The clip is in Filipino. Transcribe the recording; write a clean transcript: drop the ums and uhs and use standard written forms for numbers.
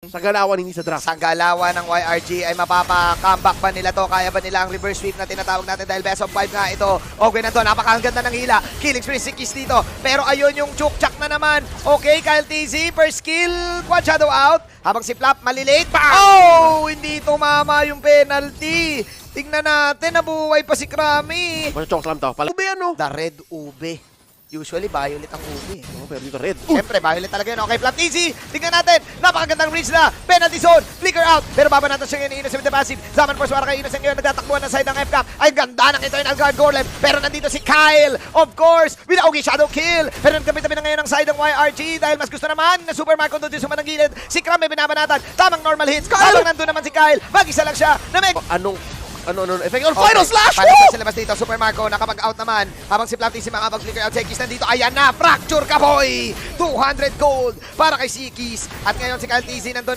Sa galawan, hindi sa draft. Sa galawan ng YRG ay mapapa-comeback ba nila to? Kaya ba nila ang reverse sweep na tinatawag natin dahil best of 5 nga ito? Okay na to, napakaganda ng hila. Killing spree si Kiss dito. Pero ayun yung chuk-chak na naman. Okay, Kyle TZ, first kill, quad shadow out. Habang si Flap malilate. Oh! Hindi tumama yung penalty. Tingnan natin, nabuhay pa si Krami. Chok slam to. Ube ano? The red ube. Usually, violet ang ube. Oh, pero dito red. Siyempre, violet talaga yun. Okay, Flap easy. Tingnan natin. Napakagandang reach na. Penalty zone. Flicker out. Pero babanatan siya ngayon. Innocent with the passive. Zaman Force para kay Innocent ngayon. Nagtatakbuhan ng side ng FCAP. Ay, ganda ng Eternal Guard Golem. Pero nandito si Kyle. Of course. With Augie Shadow Kill. Pero nagkabit-tabi na ngayon ng side ng YRG. Dahil mas gusto naman na Super Marco doon sa manang gilid. Si Kram may binabanatan. Tamang normal hits. Habang nandun naman si Kyle. Mag-isa lang siya. Na Ano, effect on final slash! Final Woo! slash sa labas dito. Super Marco nakapag-out naman. Habang si Flapty si makapag-flicker out. Sekis nandito. Ayan na. Fracture ka, boy! 200 gold para kay Sikis. At ngayon si Kyle TZ nandun.